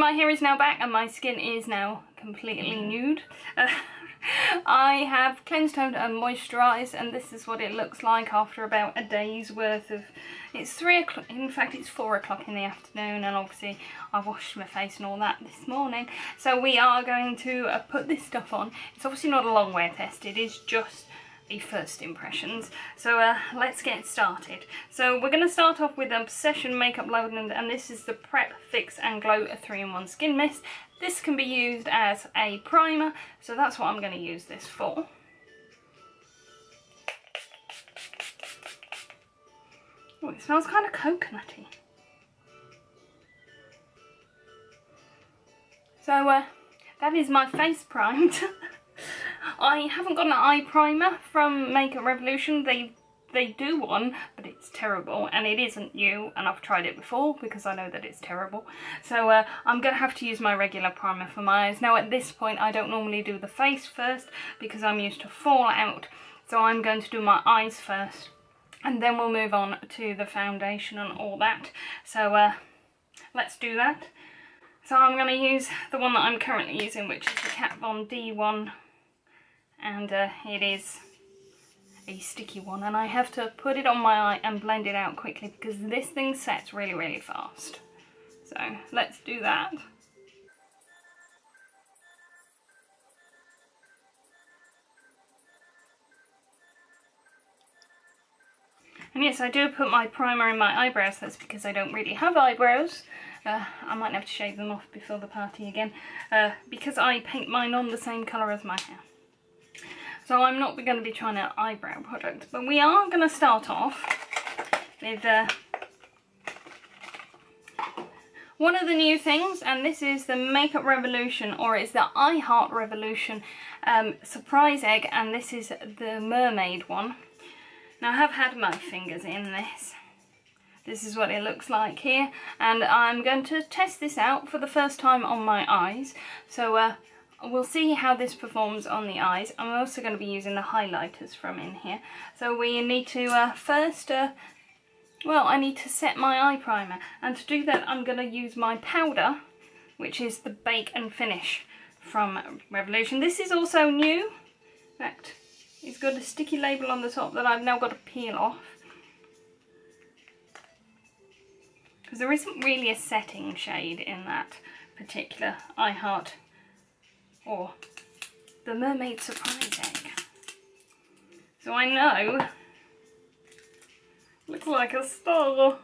my hair is now back and my skin is now completely nude. I have cleansed, toned and moisturised, and this is what it looks like after about a day's worth of... It's 3 o'clock, in fact it's 4 o'clock in the afternoon, and obviously I washed my face and all that this morning. So we are going to put this stuff on. It's obviously not a long wear test, it is just the first impressions. So let's get started. So we're going to start off with Obsession Makeup Lotion, and this is the Prep, Fix and Glow 3-in-1 Skin Mist. This can be used as a primer, so that's what I'm going to use this for. Oh, it smells kind of coconutty. So that is my face primed. I haven't got an eye primer from Makeup Revolution. They do one, but it's terrible, and it isn't new, and I've tried it before because I know that it's terrible. So I'm going to have to use my regular primer for my eyes. Now at this point I don't normally do the face first because I'm used to fallout, so I'm going to do my eyes first, and then we'll move on to the foundation and all that. So let's do that. So I'm going to use the one that I'm currently using, which is the Kat Von D one, and it is a sticky one, and I have to put it on my eye and blend it out quickly because this thing sets really fast. So let's do that. And yes, I do put my primer in my eyebrows. That's because I don't really have eyebrows. I might have to shave them off before the party again, because I paint mine on the same colour as my hair. So I'm not going to be trying an eyebrow product, but we are going to start off with one of the new things, and this is the Makeup Revolution, or it's the I Heart Revolution Surprise Egg, and this is the mermaid one. Now I have had my fingers in this. This is what it looks like here, and I'm going to test this out for the first time on my eyes. So we'll see how this performs on the eyes. I'm also going to be using the highlighters from in here. So we need to first, well, I need to set my eye primer. And to do that, I'm going to use my powder, which is the Bake and Finish from Revolution. This is also new. In fact, it's got a sticky label on the top that I've now got to peel off, because there isn't really a setting shade in that particular I Heart, or the Mermaid Surprise Egg. So I know, looks like a star.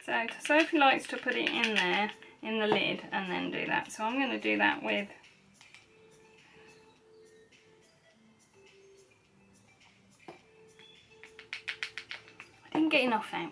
So Sophie likes to put it in there, in the lid, and then do that. So I'm going to do that with I didn't get enough out.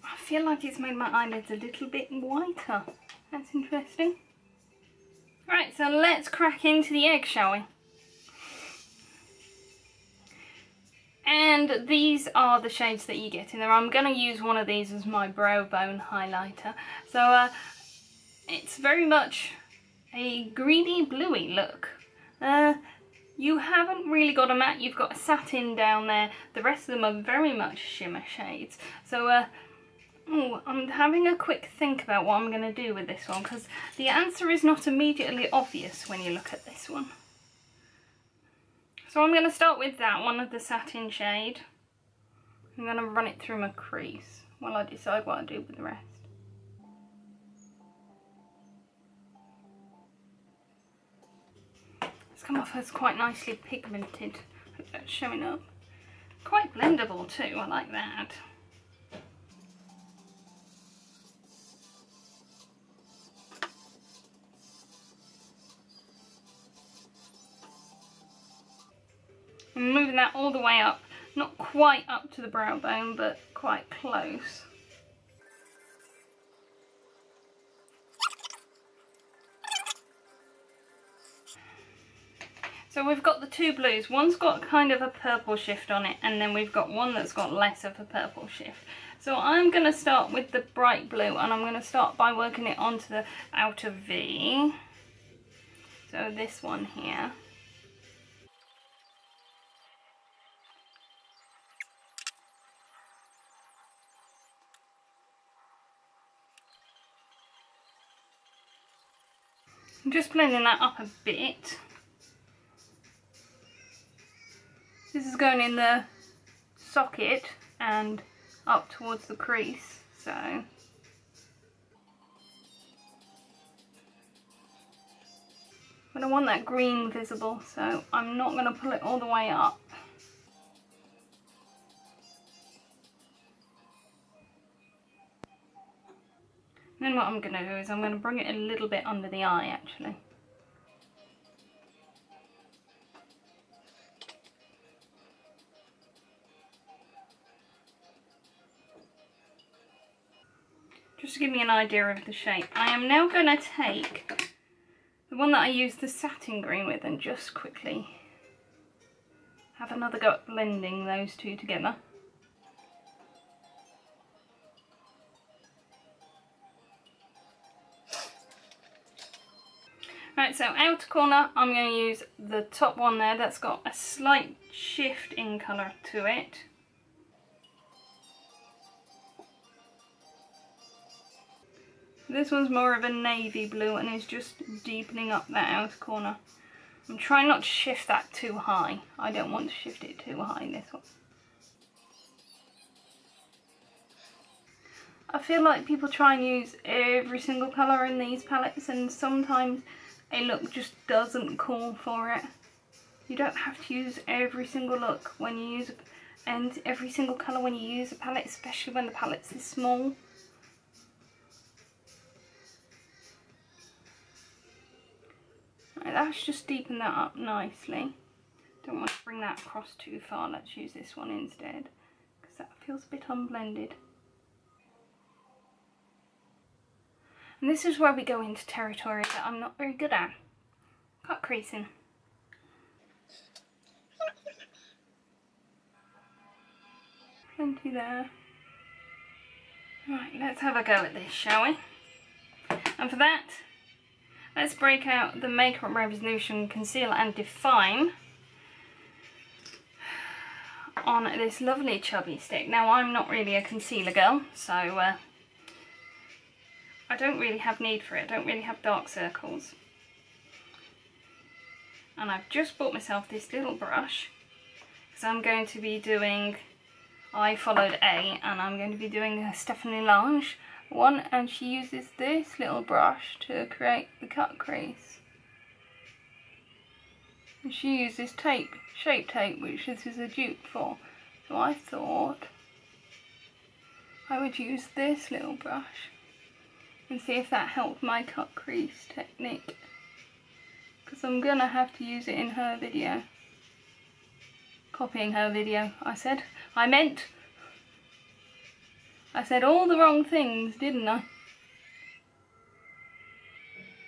I feel like it's made my eyelids a little bit whiter. That's interesting. Right, so let's crack into the egg, shall we? And these are the shades that you get in there. I'm going to use one of these as my brow bone highlighter. So it's very much a greeny bluey look. You haven't really got a matte, you've got a satin down there. The rest of them are very much shimmer shades. So I'm having a quick think about what I'm going to do with this one, because the answer is not immediately obvious when you look at this one. So I'm going to start with that one, of the satin shade. I'm going to run it through my crease while I decide what I do with the rest. It's come off as quite nicely pigmented. Hope that's showing up. Quite blendable too, I like that. I'm moving that all the way up, not quite up to the brow bone, but quite close. So we've got the two blues. One's got kind of a purple shift on it, and then we've got one that's got less of a purple shift. So I'm going to start with the bright blue, and I'm going to start by working it onto the outer V. So this one here. I'm just blending that up a bit. This is going in the socket and up towards the crease, so but I want that green visible, so I'm not going to pull it all the way up. And then what I'm going to do is I'm going to bring it a little bit under the eye actually. Just to give me an idea of the shape. I am now going to take the one that I used the satin green with and just quickly have another go at blending those two together. Right, so outer corner I'm going to use the top one there that's got a slight shift in colour to it. This one's more of a navy blue and is just deepening up that outer corner. I'm trying not to shift that too high. I don't want to shift it too high in this one. I feel like people try and use every single colour in these palettes, and sometimes a look just doesn't call for it. You don't have to use every single look when you use and every single colour when you use a palette, especially when the palette's this small. Right, that's just deepened that up nicely. Don't want to bring that across too far. Let's use this one instead because that feels a bit unblended. And this is where we go into territory that I'm not very good at. Cut creasing. Plenty there. Right, let's have a go at this, shall we? And for that, let's break out the Makeup Revolution Conceal and Define on this lovely chubby stick. Now, I'm not really a concealer girl, so I don't really have need for it. I don't really have dark circles. And I've just bought myself this little brush because I'm going to be doing I followed A, and I'm going to be doing a Stephanie Lange one, and she uses this little brush to create the cut crease. And she uses tape, shape tape, which this is a dupe for. So I thought I would use this little brush and see if that helped my cut crease technique. Because I'm going to have to use it in her video. Copying her video, I said. I said all the wrong things, didn't I?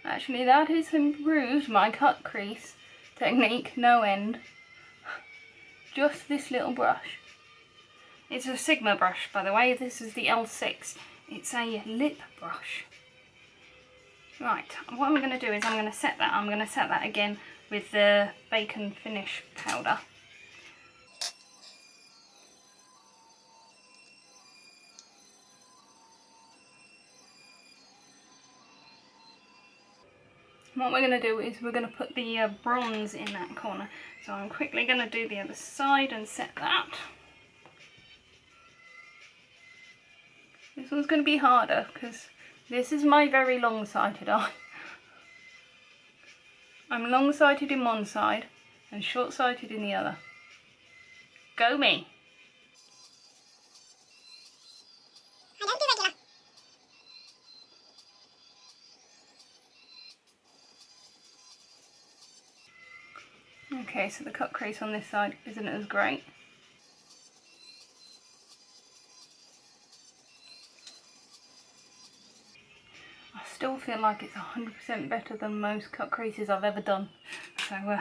Actually, that has improved my cut crease technique no end. Just this little brush. It's a Sigma brush, by the way. This is the L6. It's a lip brush. Right, what I'm going to do is I'm going to set that again with the Bacon Finish powder. What we're going to do is we're going to put the bronze in that corner. So I'm quickly going to do the other side and set that. This one's going to be harder because this is my very long-sighted eye. I'm long-sighted in one side and short-sighted in the other. Go me! I don't do regular. Okay, so the cut crease on this side isn't as great. I still feel like it's 100% better than most cut creases I've ever done. So,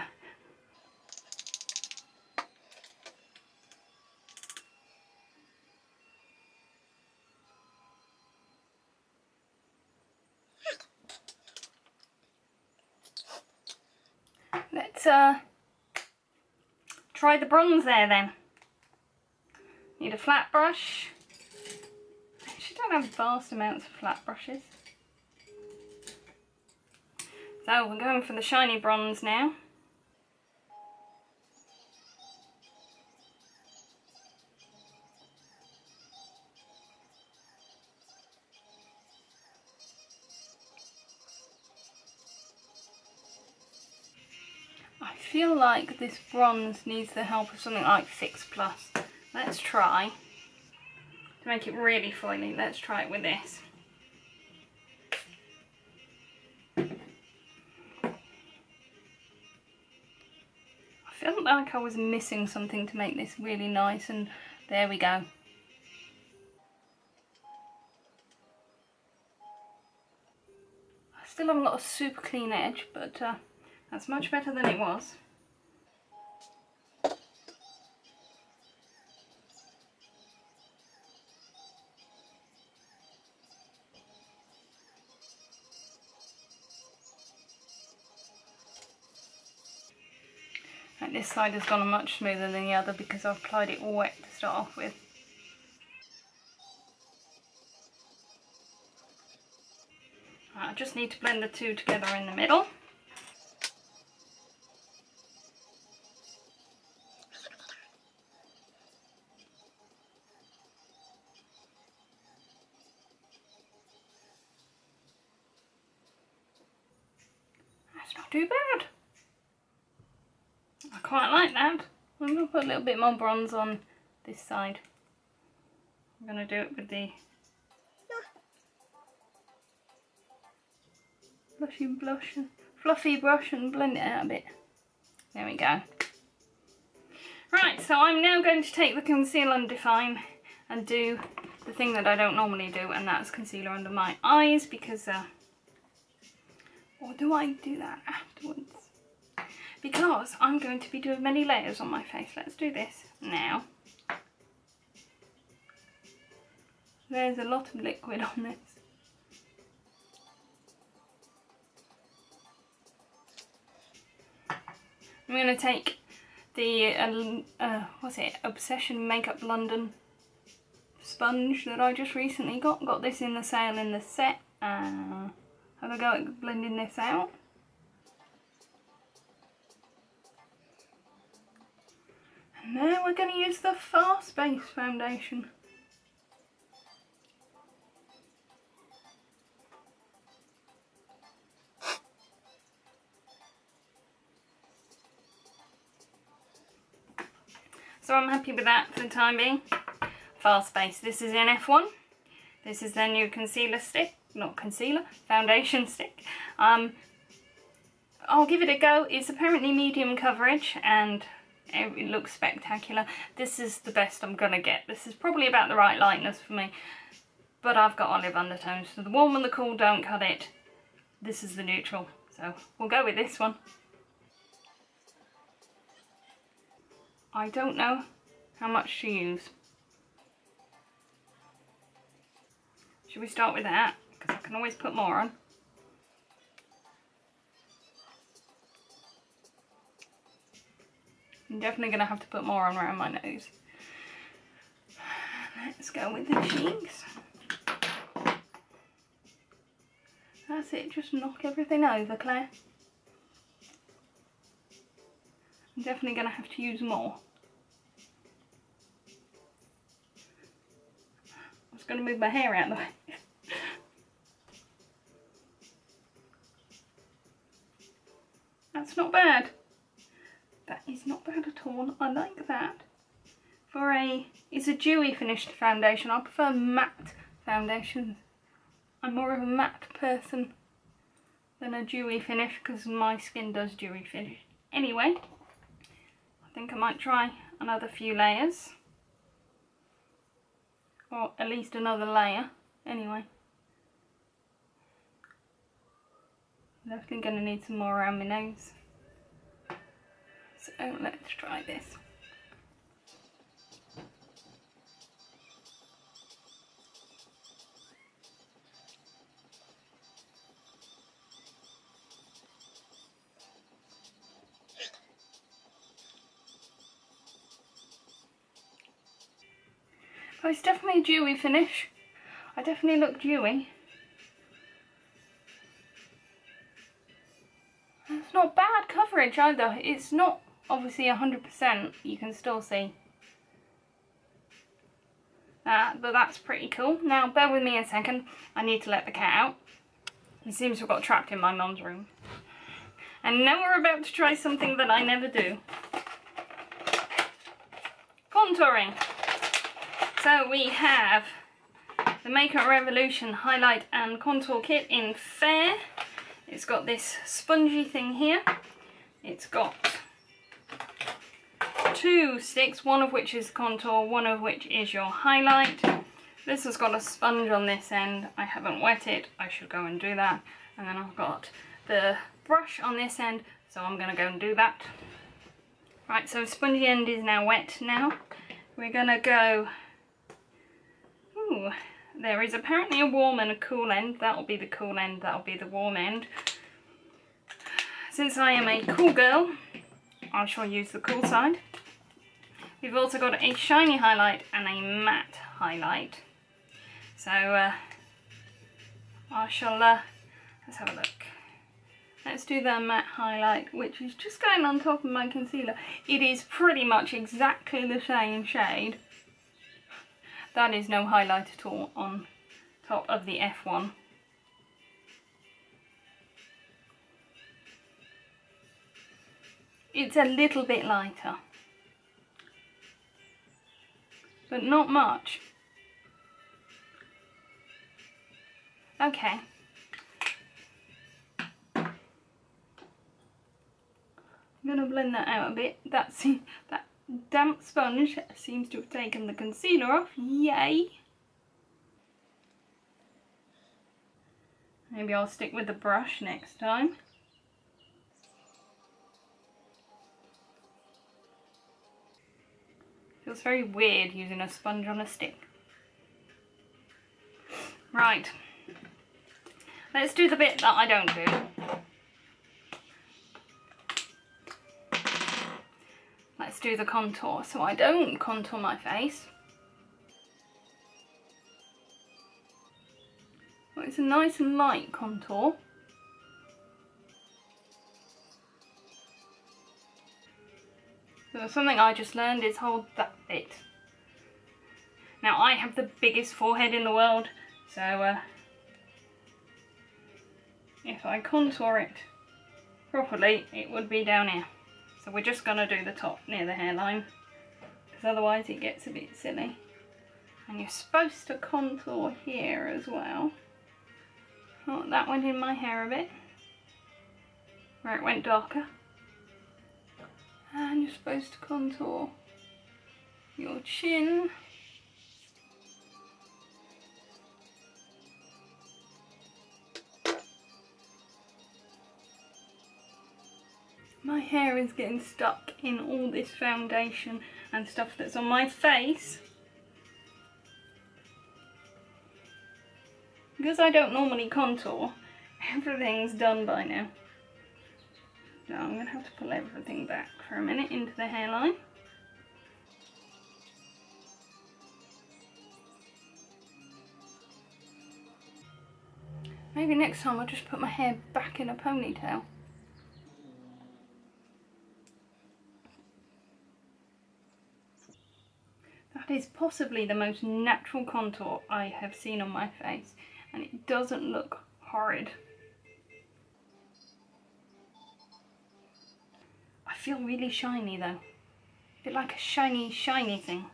try the bronze there then. Need a flat brush. I actually don't have vast amounts of flat brushes. So we're going for the shiny bronze now. I feel like this bronze needs the help of something like Fix Plus. Let's try. To make it really foily, let's try it with this. I felt like I was missing something to make this really nice, and there we go. I still have a lot of super clean edge, but that's much better than it was. Right, this side has gone much smoother than the other because I've applied it all wet to start off with. Right, I just need to blend the two together in the middle. That's not too bad. I quite like that. I'm going to put a little bit more bronze on this side. I'm going to do it with the fluffy brush and blend it out a bit. There we go. Right, so I'm now going to take the conceal and define and do the thing that I don't normally do, and that's concealer under my eyes, because or do I do that afterwards? Because I'm going to be doing many layers on my face. Let's do this now. There's a lot of liquid on this. I'm going to take the, what's it, Obsession Makeup London sponge that I just recently got. Got this in the sale in the set. Have a go at blending this out. And now we're going to use the Fast Base foundation. So I'm happy with that for the time being. Fast Base. This is in F1. This is their new concealer stick. Not concealer, foundation stick. I'll give it a go. It's apparently medium coverage and it looks spectacular. This is the best I'm gonna get. This is probably about the right lightness for me, but I've got olive undertones, so the warm and the cool don't cut it. This is the neutral, so we'll go with this one. I don't know how much to use. Should we start with that? Because I can always put more on. I'm definitely going to have to put more on around my nose. Let's go with the cheeks. That's it, just knock everything over, Claire. I'm definitely going to have to use more. I was going to move my hair out of the way. That's not bad. That is not bad at all. I like that. It's a dewy finished foundation. I prefer matte foundations. I'm more of a matte person than a dewy finish because my skin does dewy finish. Anyway, I think I might try another few layers. Or at least another layer. Anyway. I'm definitely going to need some more around my nose. So let's try this. So it's definitely a dewy finish. I definitely look dewy. It's not bad coverage either. It's not obviously 100%. You can still see that, but that's pretty cool. Now, bear with me a second. I need to let the cat out. He seems to have got trapped in my mum's room. And now we're about to try something that I never do. Contouring. So we have the Makeup Revolution Highlight and Contour Kit in Fair. It's got this spongy thing here. It's got 2 sticks, one of which is contour, one of which is your highlight. This has got a sponge on this end. I haven't wet it. I should go and do that. And then I've got the brush on this end, so I'm going to go and do that. Right, so spongy end is now wet now. We're going to go... Ooh, there is apparently a warm and a cool end. That'll be the cool end, that'll be the warm end. Since I am a cool girl, I shall use the cool side. We've also got a shiny highlight and a matte highlight. So I shall, let's have a look. Let's do the matte highlight, which is just going on top of my concealer. It is pretty much exactly the same shade. That is no highlight at all on top of the F1. It's a little bit lighter, but not much. Okay. I'm going to blend that out a bit. That damp sponge seems to have taken the concealer off. Yay! Maybe I'll stick with the brush next time. Feels very weird using a sponge on a stick. Right. Let's do the bit that I don't do. Let's do the contour. So I don't contour my face. Well, it's a nice and light contour. So something I just learned is hold that bit. Now I have the biggest forehead in the world, so if I contour it properly, it would be down here. So we're just going to do the top near the hairline, because otherwise it gets a bit silly. And you're supposed to contour here as well. Oh, that went in my hair a bit, where it went darker. And you're supposed to contour your chin. My hair is getting stuck in all this foundation and stuff that's on my face. Because I don't normally contour, everything's done by now. So I'm going to have to pull everything back for a minute into the hairline. Maybe next time I'll just put my hair back in a ponytail. That is possibly the most natural contour I have seen on my face, and it doesn't look horrid. I feel really shiny though. A bit like a shiny thing.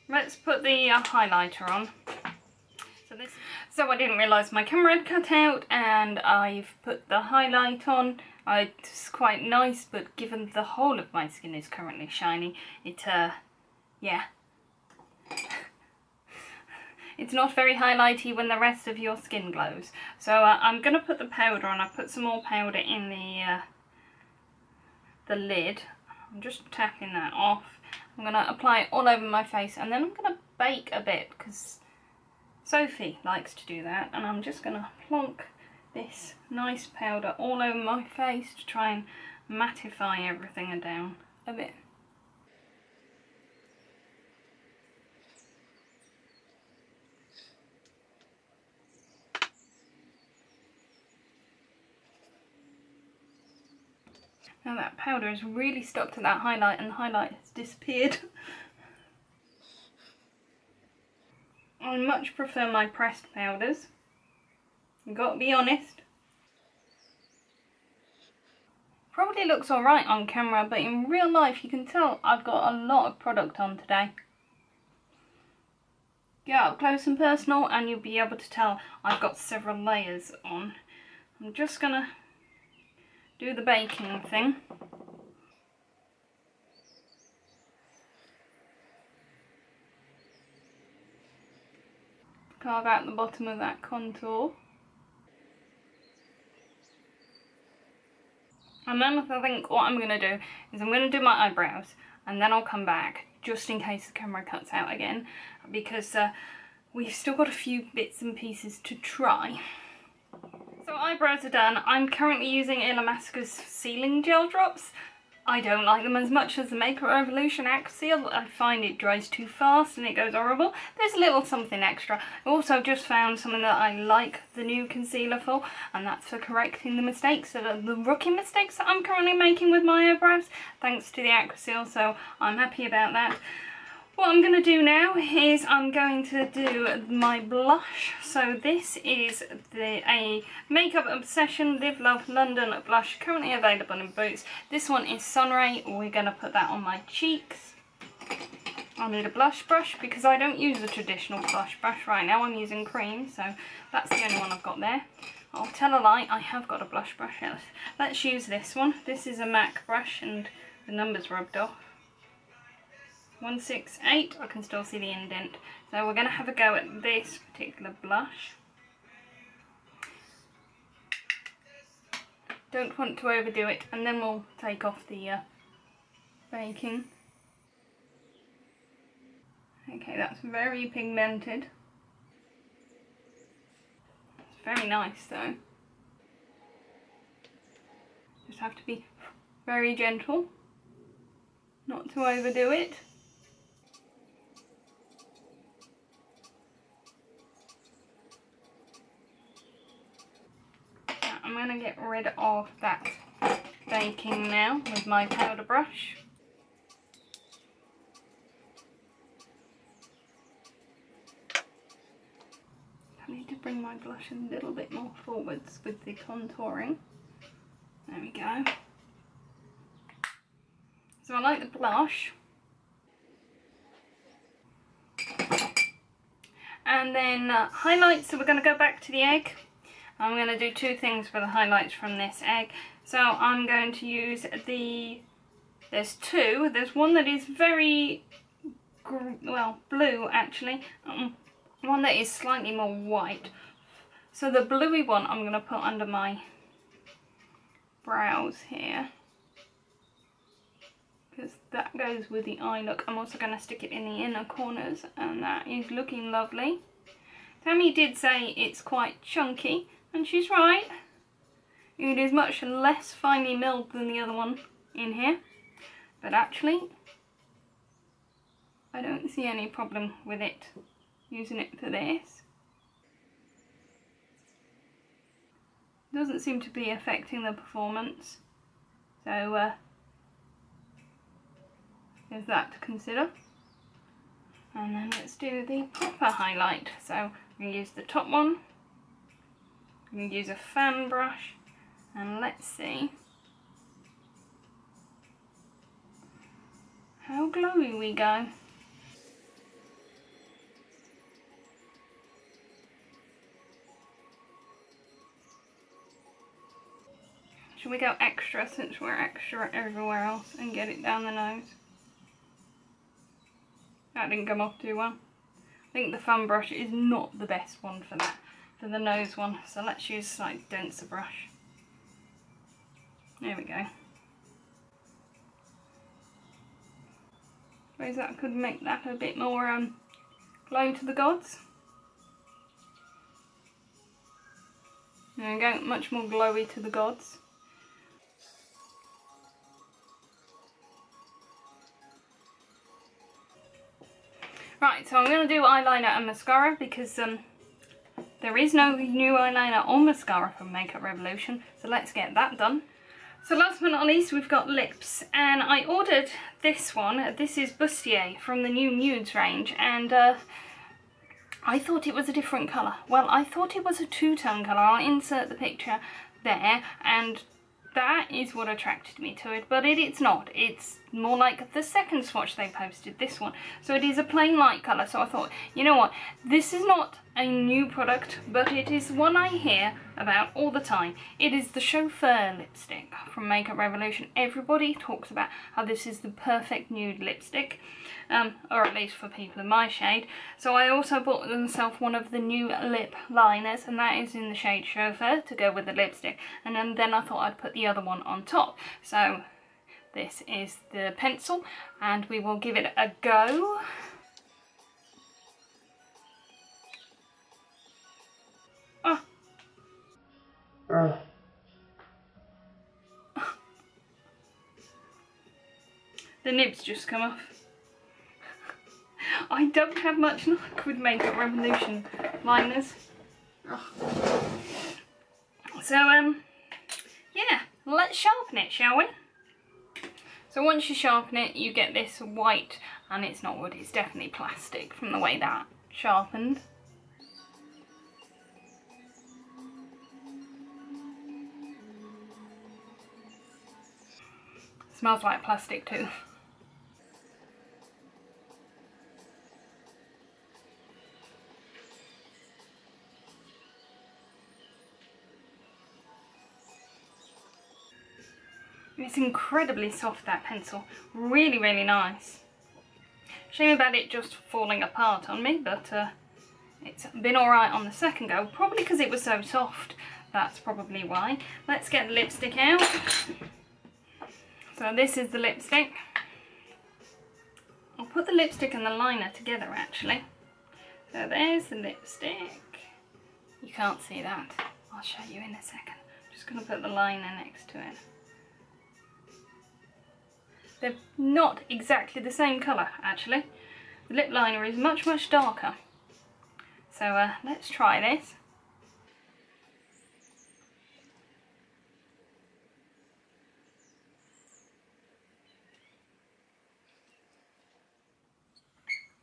Let's put the highlighter on. So I didn't realise my camera had cut out, and I've put the highlight on. It's quite nice, but given the whole of my skin is currently shiny, yeah. It's not very highlighty when the rest of your skin glows. So I'm going to put the powder on. I put some more powder in the lid. I'm just tapping that off. I'm going to apply it all over my face, and then I'm going to bake a bit because Sophie likes to do that, and I'm just going to plonk this nice powder all over my face to try and mattify everything down a bit. Now that powder has really stuck to that highlight and the highlight has disappeared. I much prefer my pressed powders. I've got to be honest. Probably looks alright on camera, but in real life you can tell I've got a lot of product on today. Get up close and personal and you'll be able to tell I've got several layers on. I'm just gonna do the baking thing. Carve out the bottom of that contour. And then I think what I'm going to do is I'm going to do my eyebrows and then I'll come back just in case the camera cuts out again, because we've still got a few bits and pieces to try. So eyebrows are done. I'm currently using Illamasqua's Sealing Gel Drops. I don't like them as much as the Makeup Revolution Axe-Seal. I find it dries too fast and it goes horrible. There's a little something extra. I also just found something that I like the new concealer for, and that's for correcting the mistakes, the rookie mistakes that I'm currently making with my eyebrows, thanks to the Axe-Seal, so I'm happy about that. What I'm going to do now is I'm going to do my blush. So this is a Makeup Obsession Live Love London blush, currently available in Boots. This one is Sunray. We're going to put that on my cheeks. I need a blush brush because I don't use the traditional blush brush right now. I'm using cream, so that's the only one I've got there. I'll tell a lie, I have got a blush brush. Let's use this one. This is a MAC brush and the number's rubbed off. 168, I can still see the indent. So we're going to have a go at this particular blush. Don't want to overdo it, and then we'll take off the baking. Okay, that's very pigmented. It's very nice though. Just have to be very gentle, not to overdo it. I'm going to get rid of that baking now with my powder brush. I need to bring my blush a little bit more forwards with the contouring. There we go. So I like the blush. And then highlights, so we're going to go back to the egg. I'm going to do two things for the highlights from this egg. So I'm going to use there's two. There's one that is very, well, blue actually. One that is slightly more white. So the bluey one I'm going to put under my brows here, because that goes with the eye look. I'm also going to stick it in the inner corners, and that is looking lovely. Tammy did say it's quite chunky, and she's right. It is much less finely milled than the other one in here, but actually I don't see any problem with it, using it for this. Doesn't seem to be affecting the performance, so there's that to consider. And then let's do the proper highlight. So I'm going to use the top one. I'm going to use a fan brush, and let's see how glowy we go. Should we go extra, since we're extra everywhere else, and get it down the nose? That didn't come off too well. I think the fan brush is not the best one for that, for the nose one, so let's use a slightly denser brush. There we go. Suppose that could make that a bit more glow to the gods. There we go, much more glowy to the gods. Right, so I'm going to do eyeliner and mascara because there is no new eyeliner or mascara from Makeup Revolution, so let's get that done. So last but not least, we've got lips, and I ordered this one. This is Bustier from the new Nudes range, and I thought it was a different colour. Well, I thought it was a two-tone colour. I'll insert the picture there, and that is what attracted me to it, but it's not. It's more like the second swatch they posted, this one. So it is a plain light colour, so I thought, you know what, this is not a new product, but it is one I hear about all the time. It is the Chauffeur lipstick from Makeup Revolution. Everybody talks about how this is the perfect nude lipstick, or at least for people in my shade. So I also bought myself one of the new lip liners, and that is in the shade Chauffeur to go with the lipstick. And then I thought I'd put the other one on top. So this is the pencil, and we will give it a go. Oh. The nibs just come off. I don't have much luck with Makeup Revolution liners. So, yeah, let's sharpen it, shall we? So once you sharpen it, you get this white, and it's not wood, it's definitely plastic from the way that sharpened. Smells like plastic too. It's incredibly soft, that pencil. Really, really nice. Shame about it just falling apart on me, but it's been alright on the second go. Probably because it was so soft. That's probably why. Let's get the lipstick out. So this is the lipstick. I'll put the lipstick and the liner together actually. So there's the lipstick. You can't see that. I'll show you in a second. I'm just going to put the liner next to it. They're not exactly the same colour actually. The lip liner is much, much darker. So let's try this.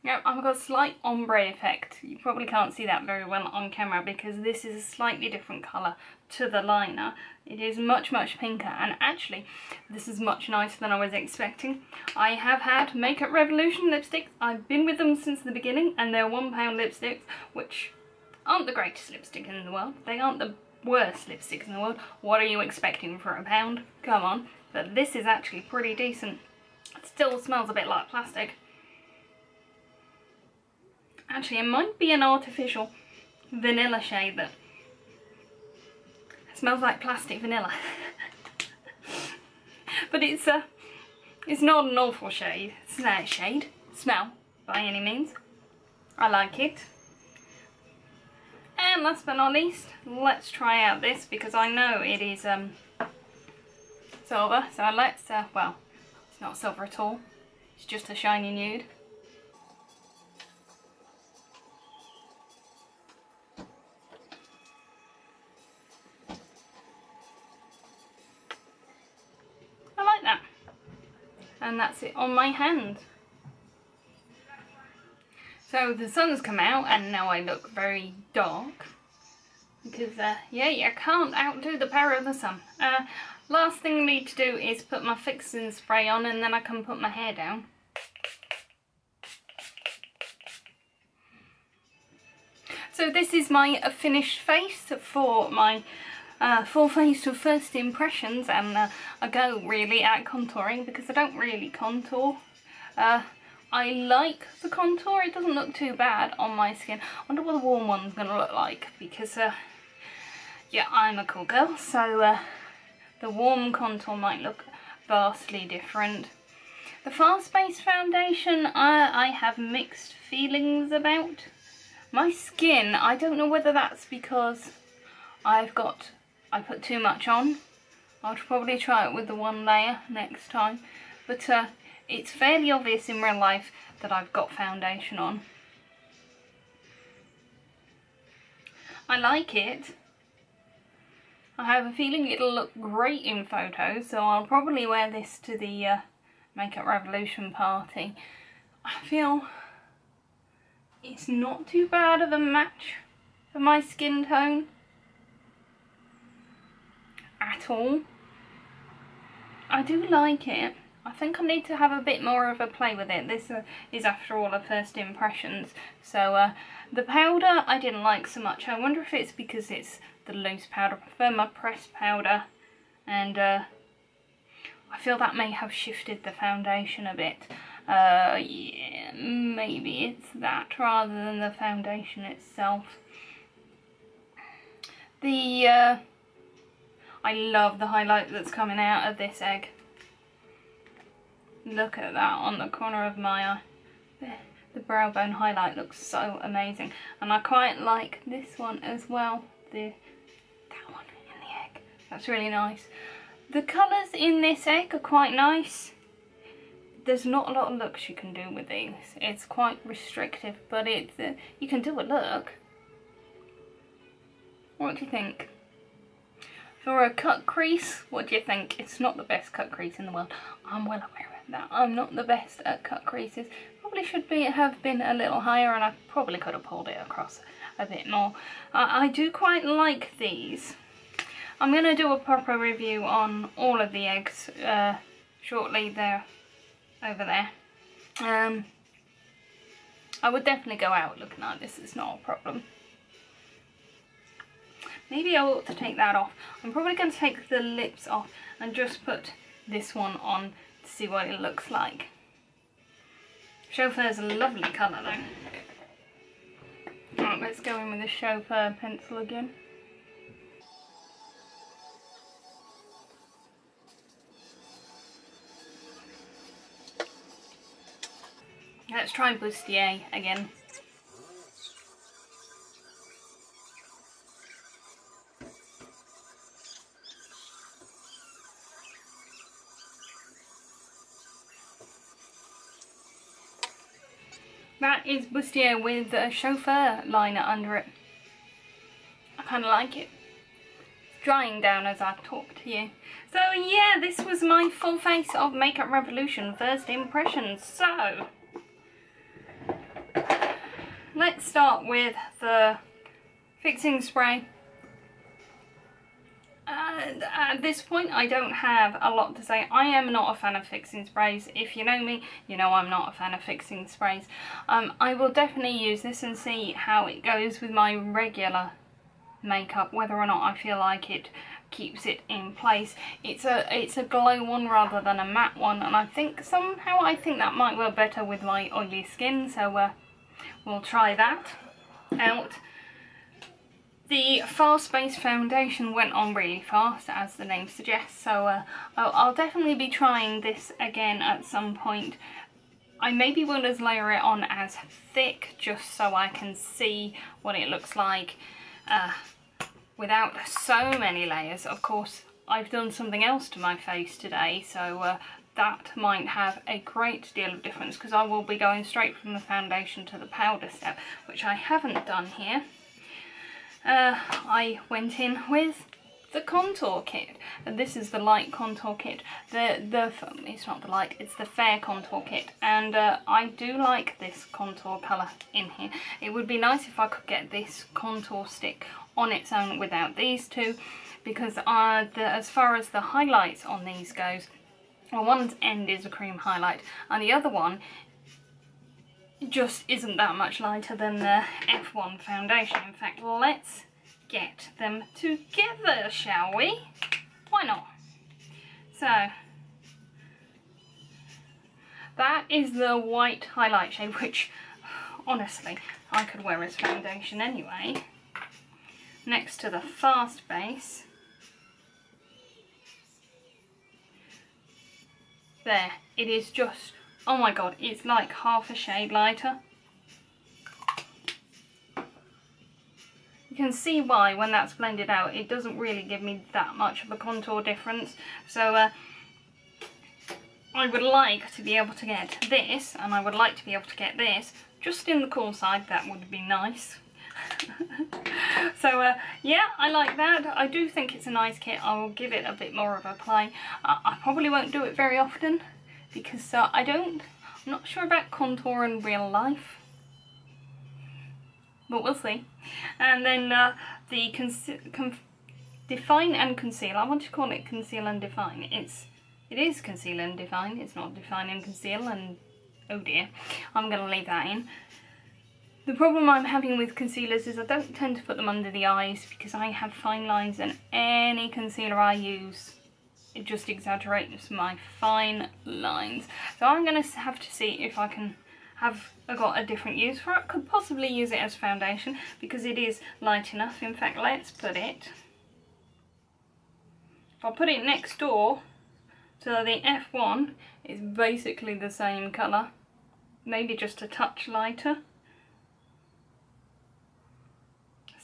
Yep, I've got a slight ombre effect. You probably can't see that very well on camera because this is a slightly different colour to the liner. It is much, much pinker, and actually this is much nicer than I was expecting. I have had Makeup Revolution lipsticks. I've been with them since the beginning, and they're £1 lipsticks, which aren't the greatest lipstick in the world. They aren't the worst lipsticks in the world. What are you expecting for £1? Come on. But this is actually pretty decent. It still smells a bit like plastic. Actually, it might be an artificial vanilla shade that smells like plastic vanilla. But it's not an awful shade. Smell by any means. I like it. And last but not least, let's try out this because I know it is silver. So let's well, it's not silver at all. It's just a shiny nude. And that's it on my hand. So the sun's come out and now I look very dark because yeah, you can't outdo the power of the sun. Last thing I need to do is put my fixing spray on, and then I can put my hair down. So this is my finished face for my full face of first impressions, and I go really at contouring because I don't really contour. I like the contour, it doesn't look too bad on my skin. I wonder what the warm one's going to look like because yeah, I'm a cool girl, so the warm contour might look vastly different. The Fast Base foundation I have mixed feelings about. My skin, I don't know whether that's because I put too much on. I'll probably try it with the one layer next time. But it's fairly obvious in real life that I've got foundation on. I like it. I have a feeling it'll look great in photos, so I'll probably wear this to the Makeup Revolution party. I feel it's not too bad of a match for my skin tone at all. I do like it. I think I need to have a bit more of a play with it. This is after all a first impressions. So the powder I didn't like so much. I wonder if it's because it's the loose powder. I prefer my pressed powder, and I feel that may have shifted the foundation a bit. Yeah, maybe it's that rather than the foundation itself. I love the highlight that's coming out of this egg. Look at that on the corner of my eye. The brow bone highlight looks so amazing, and I quite like this one as well. That one in the egg. That's really nice. The colours in this egg are quite nice. There's not a lot of looks you can do with these. It's quite restrictive, but it's you can do a look. What do you think? For a cut crease, what do you think? It's not the best cut crease in the world. I'm well aware of that. I'm not the best at cut creases. Probably should have been a little higher, and I probably could have pulled it across a bit more. I do quite like these. I'm going to do a proper review on all of the eggs shortly. They're over there. I would definitely go out looking like this. It's not a problem. Maybe I ought to take that off. I'm probably going to take the lips off and just put this one on to see what it looks like. Chauffeur's a lovely colour though. Right, let's go in with the Chauffeur pencil again. Let's try Bustier again. That is Bustier with a Chauffeur liner under it. I kind of like it. It's drying down as I talk to you. So yeah, this was my full face of Makeup Revolution first impressions. So let's start with the fixing spray. At this point I don't have a lot to say. I am not a fan of fixing sprays. If you know me, you know I'm not a fan of fixing sprays. I will definitely use this and see how it goes with my regular makeup, whether or not I feel like it keeps it in place. It's a glow one rather than a matte one, and I think somehow that might work better with my oily skin, so we'll try that out. The fast base foundation went on really fast, as the name suggests, so I'll definitely be trying this again at some point. I maybe will just layer it on as thick, just so I can see what it looks like without so many layers. Of course, I've done something else to my face today, so that might have a great deal of difference, because I will be going straight from the foundation to the powder step, which I haven't done here. I went in with the contour kit, and this is the light contour kit. It's not the light, it's the fair contour kit, and I do like this contour colour in here. It would be nice if I could get this contour stick on its own without these two, because as far as the highlights on these goes, well, one's end is a cream highlight and the other one just isn't that much lighter than the F1 foundation. In fact, let's get them together, shall we? Why not? So that is the white highlight shade, which honestly I could wear as foundation anyway, next to the fast base. There, it is just, oh my god, it's like half a shade lighter. You can see why when that's blended out it doesn't really give me that much of a contour difference. So I would like to be able to get this, and I would like to be able to get this just in the cool side. That would be nice. So yeah, I like that. I do think it's a nice kit. I will give it a bit more of a play. I probably won't do it very often because I'm not sure about contour in real life, but we'll see. And then the define and conceal. I want to call it conceal and define. It is conceal and define. It's not define and conceal, and oh dear, I'm going to leave that in. The problem I'm having with concealers is I don't tend to put them under the eyes because I have fine lines, and any concealer I use, it just exaggerates my fine lines. So I'm going to have to see if I got a different use for it. Could possibly use it as foundation because it is light enough. In fact, let's put it, if I put it next door to the F1, it's basically the same colour, maybe just a touch lighter.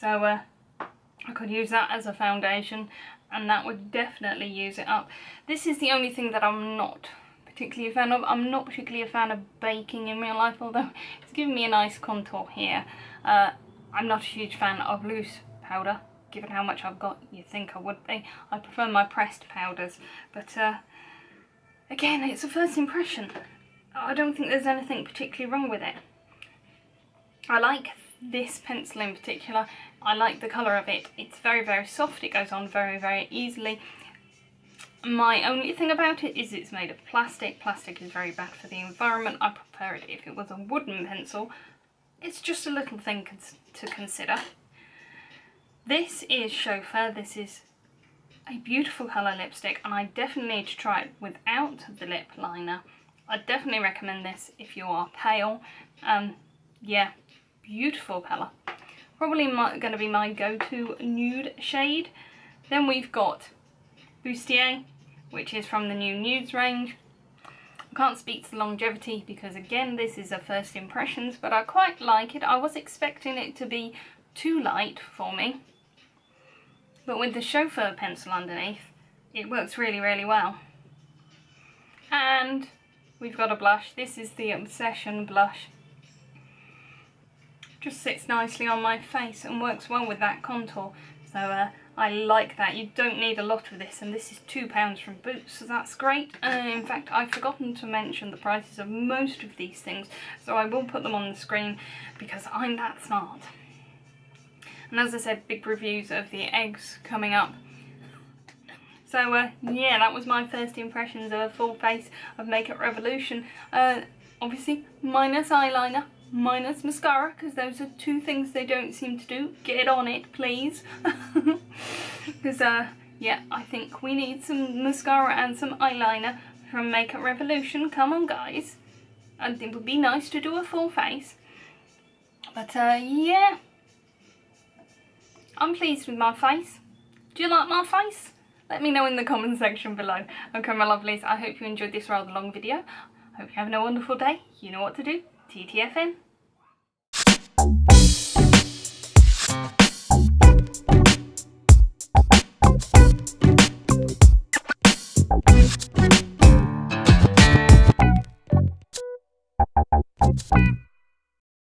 So I could use that as a foundation and that would definitely use it up. This is the only thing that I'm not particularly a fan of. I'm not particularly a fan of baking in real life, although it's giving me a nice contour here. I'm not a huge fan of loose powder, given how much I've got. You'd think I would be. I prefer my pressed powders, but again, it's a first impression. I don't think there's anything particularly wrong with it. I like this pencil in particular. I like the colour of it. It's very, very soft. It goes on very, very easily. My only thing about it is it's made of plastic. Plastic is very bad for the environment. I prefer it if it was a wooden pencil. It's just a little thing to consider. This is Chauffeur. This is a beautiful colour lipstick, and I definitely need to try it without the lip liner. I definitely recommend this if you are pale. Yeah, beautiful colour. Probably going to be my go-to nude shade. Then we've got Bustier, which is from the new Nudes range. I can't speak to the longevity because again this is a first impressions, but I quite like it. I was expecting it to be too light for me, but with the Chauffeur pencil underneath it works really, really well. And we've got a blush. This is the Obsession blush. Just sits nicely on my face and works well with that contour, so I like that. You don't need a lot of this, and this is £2 from Boots, so that's great. In fact, I've forgotten to mention the prices of most of these things, so I will put them on the screen because I'm that smart. And as I said, big reviews of the eggs coming up. So yeah, that was my first impressions of a full face of Makeup Revolution. Obviously minus eyeliner, minus mascara, because those are two things they don't seem to do. Get on it, please. Because yeah, I think we need some mascara and some eyeliner from Makeup Revolution. Come on, guys. And it would be nice to do a full face. But yeah, I'm pleased with my face. Do you like my face? Let me know in the comment section below. Okay, my lovelies, I hope you enjoyed this rather long video. I hope you're having a wonderful day. You know what to do. TTFN.